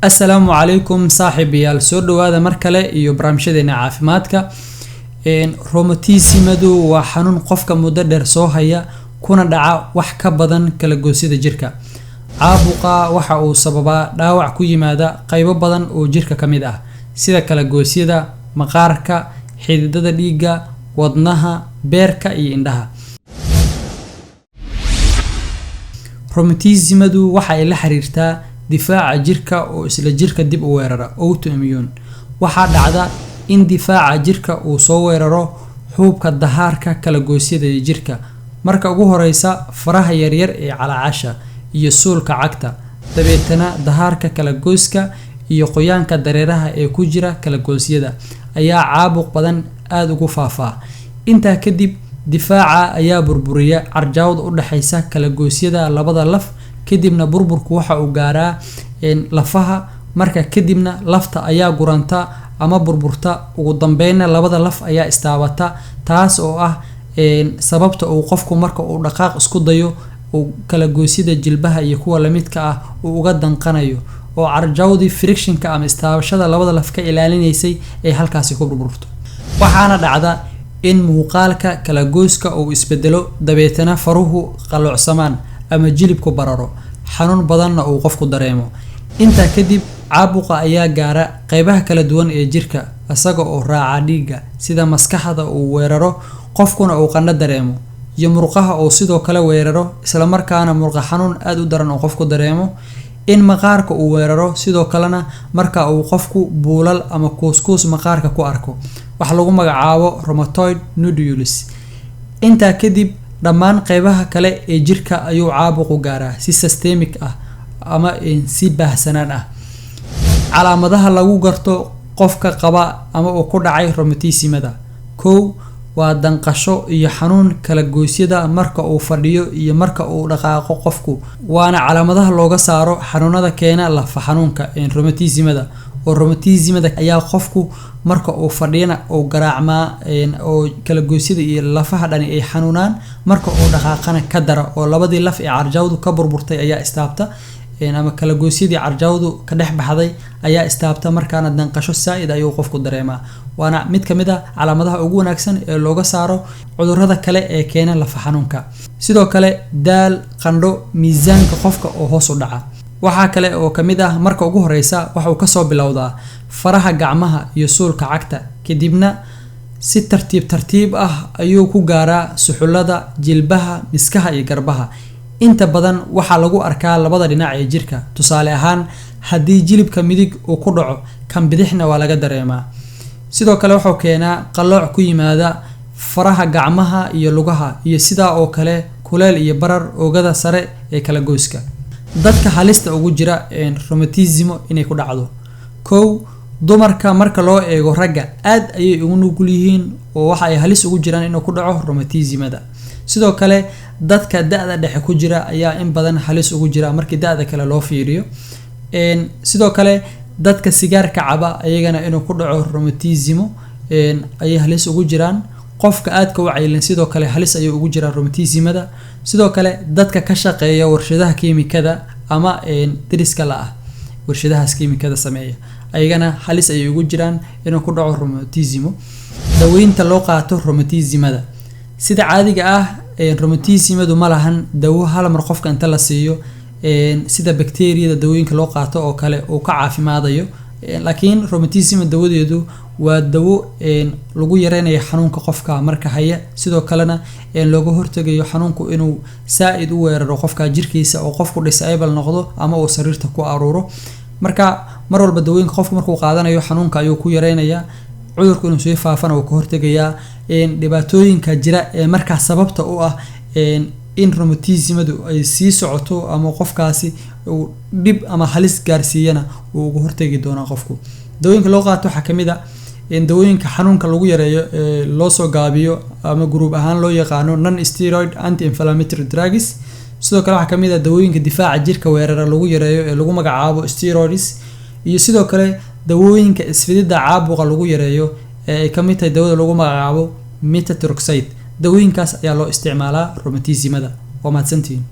السلام عليكم صاحبيال soo dhawaada mar kale iyo barnaamijyadeena caafimaadka rheumatismadu waa xanuun qofka muddo dheer soo haya kuna dhaca wax ka badan kala goosida jirka caabuqa waxa uu sababaa dhaawac ku yimaada qaybo badan oo jirka kamid ah sida kala goosyada maqaarka xididada dhiigga wadnaha beerka iyo indhaha rheumatismadu waxa ay la xiriirtaa difaaca jirka oo isla jirka dib u weerara autoimmune waxa dhacda in difaaca jirka uu soo weeraro xuubka dahaarka kala goosyada jirka marka ugu horeysa faraha yaryar ee calaacasha iyo suulka cagta dabeetana dahaarka kala gooska iyo qoyaanka dareeraha ee ku jira kala goosyada ayaa caabuq badan aad ugu faafaa inta kadib difaaca ayaa burburiya carjawda u dhaxaysa kala goosyada labada laf kadibna burburku waxa uu gaaraa lafaha marka kadibna lafta ayaa guranta ama burburta ugu dambeynna labada laf ayaa istaabata taas oo ah sababta uu qofku marka uu dhaqaaq isku dayo uu kala goosyada jilbaha iyo kuwa la midka ah uu uga danqanayo oo carjawdi frictionka ama istaabashada labada laf ka ilaalinaysay ay halkaasi ku burburto waxaana dhacda in muuqaalka kala gooska uu isbedelo dabeetana faruhu qalloocsamaan ama jilibku bararo xanuun badanna uu qofku dareemo inta kadib caabuqa ayaa gaara qaybaha kala duwan ee jirka asaga oo raaca dhiigga sida maskaxda uu weeraro qofkuna uu qandho dareemo iyo murqaha oo sidoo kale weeraro isla markaana murqa xanuun aad u daran oo qofku dareemo in maqaarka uu weeraro sidoo kalena marka uu qofku buulal ama kuuskuus maqaarka ku arko waxa lagu magacaabo rheumatoid nodules inta kadib dhammaan qaybaha kale ee jirka ayuu caabuqu gaaraa si systemic ah ama si baahsanaan ah calaamadaha lagu garto qofka qaba ama uu ku dhacay rheumatismada kow waa danqasho iyo xanuun kala goosyada marka uu fadhiyo iyo marka uu dhaqaaqo qofku waana calaamadaha looga saaro xanuunada keena lafa xanuunka rheumatismada oo rheumatismada ayaa qofku marka uu fadhiyana uu garaacmaa oo kala goosyada iyo lafaha dhani ay xanuunaan marka uu dhaqaaqana ka dara oo labadii laf ee carjawdu ka burburtay ayaa istaabta ama kala goosyadii carjawdu ka dhex baxday ayaa istaabta markaana danqasho saaid ayuu qofku dareemaa waana mid kamid ah calaamadaha ugu wanaagsan ee looga saaro cudurrada kale ee keena lafa xanuunka sidoo kale daal qandho miisaanka qofka oo hoos u dhaca waxa kale oo kamid ah marka ugu horeysa waxa uu kasoo bilowdaa faraha gacmaha iyo suulka cagta kadibna si tartiib ah ayuu ku gaaraa suxullada jilbaha miskaha iyo garbaha inta badan waxa lagu arkaa labada dhinac ee jirka tusaale ahaan haddii jilibka midig uu ku dhaco kan bidixna waa laga dareemaa sidoo kale wuxuu keenaa qalooc ku yimaada faraha gacmaha iyo lugaha iyo sidaa oo kale kuleel iyo barar oogada sare ee kala gooska dadka halista ugu jira rheumatism inay ku dhacdo kow dumarka marka loo eego ragga aad ayay ugu nugul yihiin oo waxa ay halis ugu jiraan inuu ku dhaco rheumatismada sidoo kale dadka da'da dhexe ku jira ayaa in badan halis ugu jira markii da'da kale loo fiiriyo sidoo kale dadka sigaarka caba ayagana inuu ku dhaco rheumatism ay halis ugu jiraan qofka aadka u caylan sidoo kale halis ayuu ugu jiraa rheumatismada sidoo kale dadka ka shaqeeya warshadaha kiimikada ama diriska la ah warshadahaas kiimikada sameeya ayagana halis ayay ugu jiraan inuu ku dhaco rheumatism daweynta loo qaato rheumatismada sida caadiga ah rheumatismadu ma lahan dawo hal mar qofka inta la siiyo sida bacteria dawooyinka loo qaato oo kale oo ka caafimaadayo laakiin rheumatism dawadeedu waa dawo lagu yareynayo xanuunka qofka marka haya sidoo kalena looga hortagayo xanuunku inuu saaid u weeraro qofka jirkiisa oo qofku disable noqdo ama uu sariirta ku aruuro marka mar walba dawooyinka qofku markuu qaadanayo xanuunka ayuu ku yareynayaa cudurku inuu soo faafana uu ka hortagayaa dhibaatooyinka jira ee marka sababta u ah in rheumatismadu ay sii socoto ama qofkaasi uu dib ama halis gaarsiiyana uu uga hortagi doonaa qofku dawooyinka loo qaato waxa kamid ah dawooyinka xanuunka lagu yareeyo loo soo gaabiyo ama group ahaan loo yaqaano non steroid anti inflammatory drugs sidoo kale waxa kamid ah dawooyinka difaaca jirka weerara lagu yareeyo ee lagu magacaabo steroids iyo sidoo kale dawooyinka isfidida caabuqa lagu yareeyo ee ay kamid tahay dawada lagu magacaabo methotrexate dawooyinkaas ayaa loo isticmaalaa rheumatismada waa mahadsantihiin